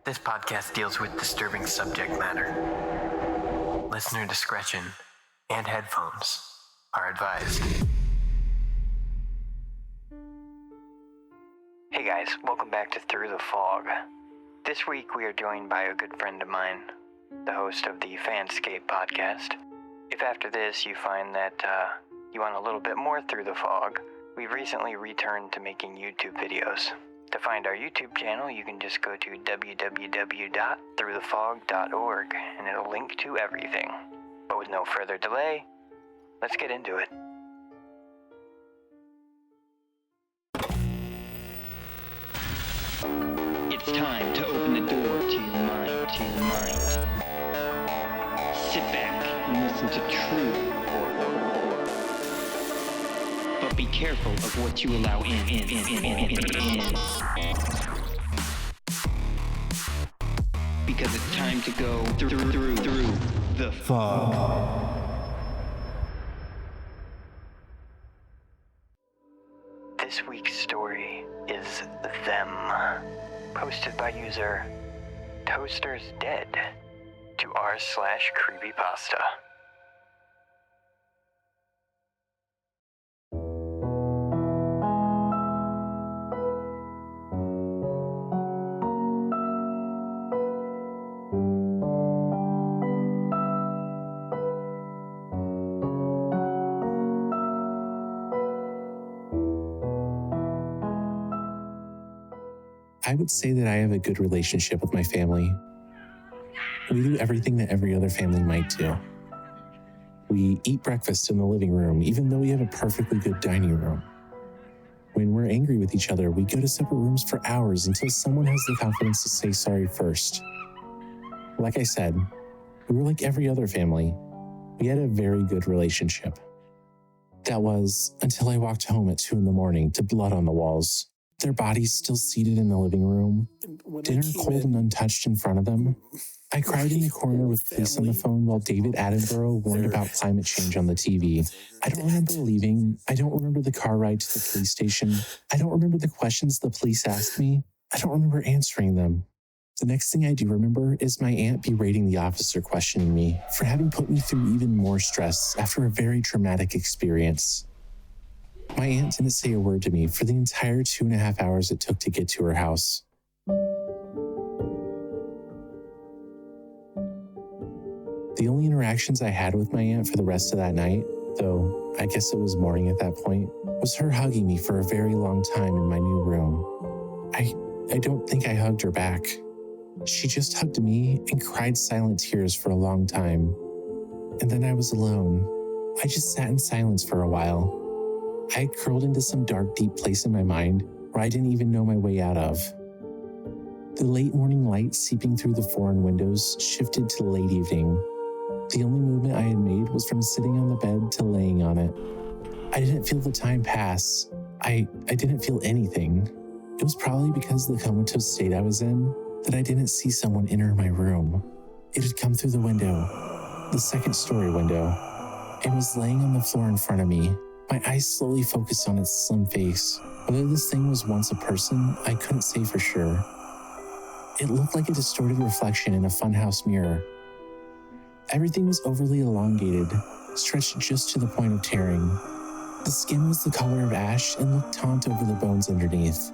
This podcast deals with disturbing subject matter. Listener discretion and headphones are advised. Hey guys, welcome back to Through the Fog. This week we are joined by a good friend of mine, the host of the Fanscape podcast. If after this you find that you want a little bit more Through the Fog, we've recently returned to making YouTube videos. To find our YouTube channel, you can just go to www.throughthefog.org and it'll link to everything. But with no further delay, let's get into it. It's time to open the door to your mind, Sit back and listen to true horror. But be careful of what you allow in. Because it's time to go through the fog. This week's story is Them, posted by user Toaster's Dead to r/creepypasta. I would say that I have a good relationship with my family. We do everything that every other family might do. We eat breakfast in the living room, even though we have a perfectly good dining room. When we're angry with each other, we go to separate rooms for hours until someone has the confidence to say sorry first. Like I said, we were like every other family. We had a very good relationship. That was until I walked home at 2 a.m. to blood on the walls. Their bodies still seated in the living room, dinner cold and untouched in front of them. I cried in the corner with police on the phone while David Attenborough warned about climate change on the TV. I don't remember leaving. I don't remember the car ride to the police station. I don't remember the questions the police asked me. I don't remember answering them. The next thing I do remember is my aunt berating the officer questioning me for having put me through even more stress after a very traumatic experience. My aunt didn't say a word to me for the entire 2.5 hours it took to get to her house. The only interactions I had with my aunt for the rest of that night, though I guess it was morning at that point, was her hugging me for a very long time in my new room. I don't think I hugged her back. She just hugged me and cried silent tears for a long time. And then I was alone. I just sat in silence for a while. I had curled into some dark, deep place in my mind where I didn't even know my way out of. The late morning light seeping through the foreign windows shifted to late evening. The only movement I had made was from sitting on the bed to laying on it. I didn't feel the time pass. I didn't feel anything. It was probably because of the comatose state I was in that I didn't see someone enter my room. It had come through the window, the second-story window, and was laying on the floor in front of me. My eyes slowly focused on its slim face. Whether this thing was once a person, I couldn't say for sure. It looked like a distorted reflection in a funhouse mirror. Everything was overly elongated, stretched just to the point of tearing. The skin was the color of ash and looked taunt over the bones underneath.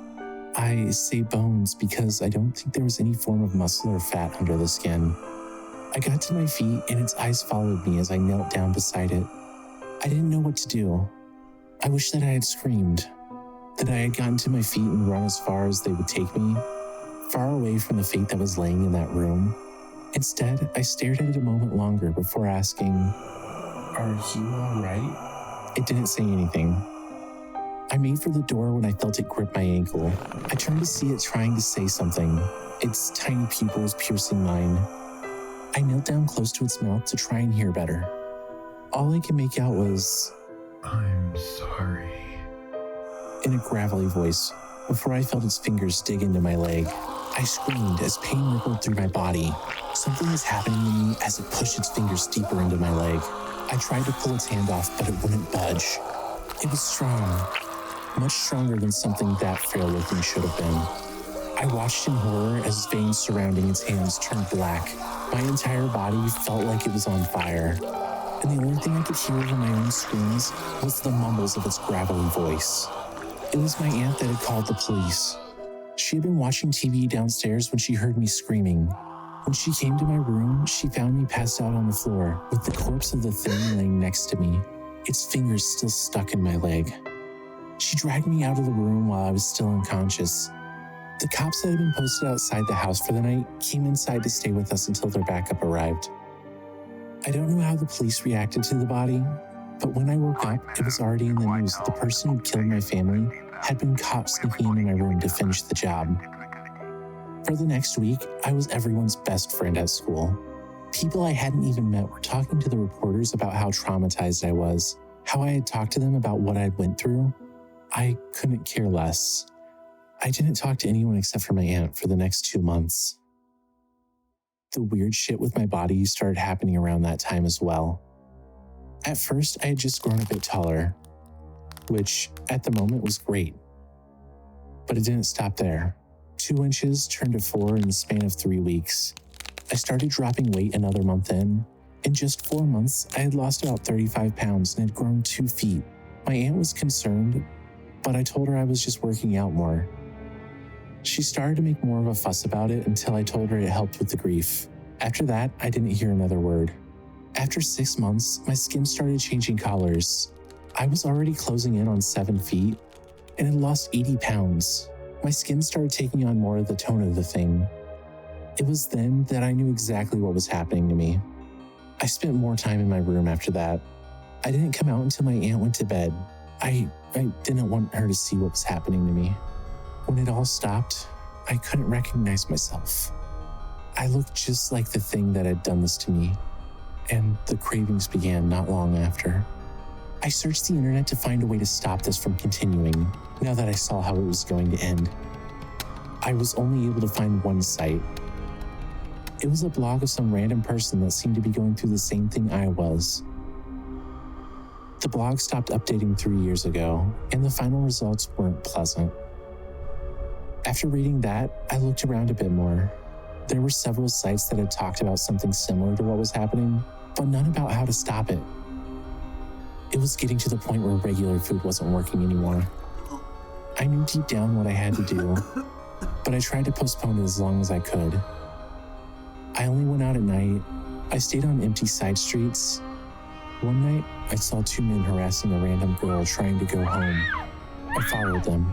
I say bones because I don't think there was any form of muscle or fat under the skin. I got to my feet and its eyes followed me as I knelt down beside it. I didn't know what to do. I wish that I had screamed, that I had gotten to my feet and run as far as they would take me, far away from the fate that was laying in that room. Instead, I stared at it a moment longer before asking, "Are you all right?" It didn't say anything. I made for the door when I felt it grip my ankle. I turned to see it trying to say something, its tiny pupils piercing mine. I knelt down close to its mouth to try and hear better. All I could make out was, "I'm sorry," in a gravelly voice, before I felt its fingers dig into my leg. I screamed as pain rippled through my body. Something was happening to me as it pushed its fingers deeper into my leg. I tried to pull its hand off, but it wouldn't budge. It was strong, much stronger than something that frail-looking should have been. I watched in horror as veins surrounding its hands turned black. My entire body felt like it was on fire. And the only thing I could hear over my own screams was the mumbles of its gravelly voice. It was my aunt that had called the police. She had been watching TV downstairs when she heard me screaming. When she came to my room, she found me passed out on the floor with the corpse of the thing laying next to me, its fingers still stuck in my leg. She dragged me out of the room while I was still unconscious. The cops that had been posted outside the house for the night came inside to stay with us until their backup arrived. I don't know how the police reacted to the body, but when I woke up, it was already in the news that the person who killed my family had been caught sneaking into my room to finish the job. For the next week, I was everyone's best friend at school. People I hadn't even met were talking to the reporters about how traumatized I was, how I had talked to them about what I'd went through. I couldn't care less. I didn't talk to anyone except for my aunt for the next 2 months. The weird shit with my body started happening around that time as well. At first, I had just grown a bit taller, which at the moment was great. But it didn't stop there. 2 inches turned to 4 in the span of 3 weeks. I started dropping weight another month in. In just 4 months, I had lost about 35 pounds and had grown 2 feet. My aunt was concerned, but I told her I was just working out more. She started to make more of a fuss about it until I told her it helped with the grief. After that, I didn't hear another word. After 6 months, my skin started changing colors. I was already closing in on 7 feet and had lost 80 pounds. My skin started taking on more of the tone of the thing. It was then that I knew exactly what was happening to me. I spent more time in my room after that. I didn't come out until my aunt went to bed. I didn't want her to see what was happening to me. When it all stopped, I couldn't recognize myself. I looked just like the thing that had done this to me, and the cravings began not long after. I searched the internet to find a way to stop this from continuing, now that I saw how it was going to end. I was only able to find one site. It was a blog of some random person that seemed to be going through the same thing I was. The blog stopped updating 3 years ago, and the final results weren't pleasant. After reading that, I looked around a bit more. There were several sites that had talked about something similar to what was happening, but none about how to stop it. It was getting to the point where regular food wasn't working anymore. I knew deep down what I had to do, but I tried to postpone it as long as I could. I only went out at night. I stayed on empty side streets. One night, I saw 2 men harassing a random girl trying to go home. I followed them.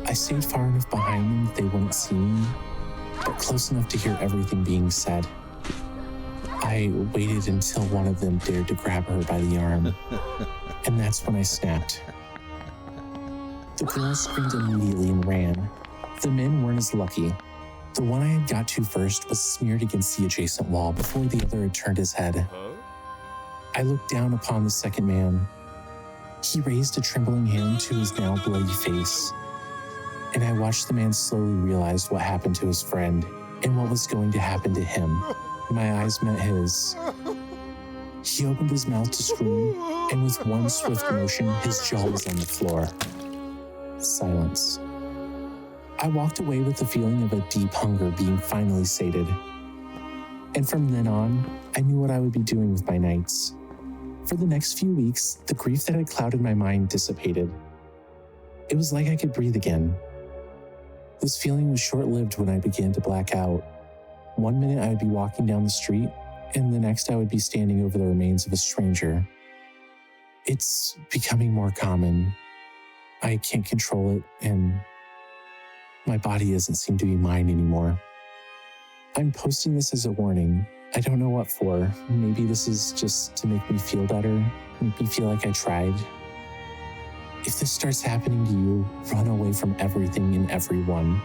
I stayed far enough behind them that they wouldn't see me, but close enough to hear everything being said. I waited until one of them dared to grab her by the arm, and that's when I snapped. The girl screamed immediately and ran. The men weren't as lucky. The one I had got to first was smeared against the adjacent wall before the other had turned his head. I looked down upon the second man. He raised a trembling hand to his now bloody face, and I watched the man slowly realize what happened to his friend and what was going to happen to him. My eyes met his. He opened his mouth to scream, and with one swift motion, his jaw was on the floor. Silence. I walked away with the feeling of a deep hunger being finally sated. And from then on, I knew what I would be doing with my nights. For the next few weeks, the grief that had clouded my mind dissipated. It was like I could breathe again. This feeling was short-lived when I began to black out. One minute I would be walking down the street, and the next I would be standing over the remains of a stranger. It's becoming more common. I can't control it, and my body doesn't seem to be mine anymore. I'm posting this as a warning. I don't know what for. Maybe this is just to make me feel better, make me feel like I tried. If this starts happening to you, run away from everything and everyone.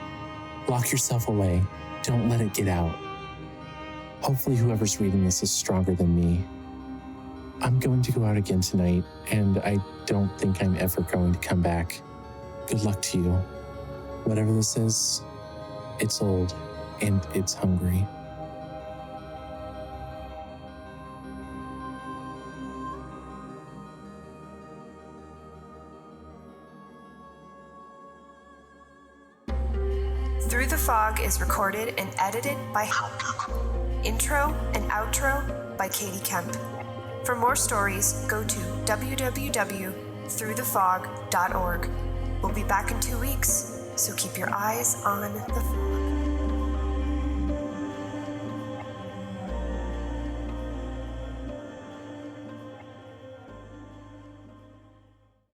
Lock yourself away. Don't let it get out. Hopefully whoever's reading this is stronger than me. I'm going to go out again tonight, and I don't think I'm ever going to come back. Good luck to you. Whatever this is, it's old, and it's hungry. Fog is recorded and edited by Haptic. Intro and outro by Katie Kemp. For more stories, go to www.throughthefog.org. We'll be back in 2 weeks, so keep your eyes on the fog.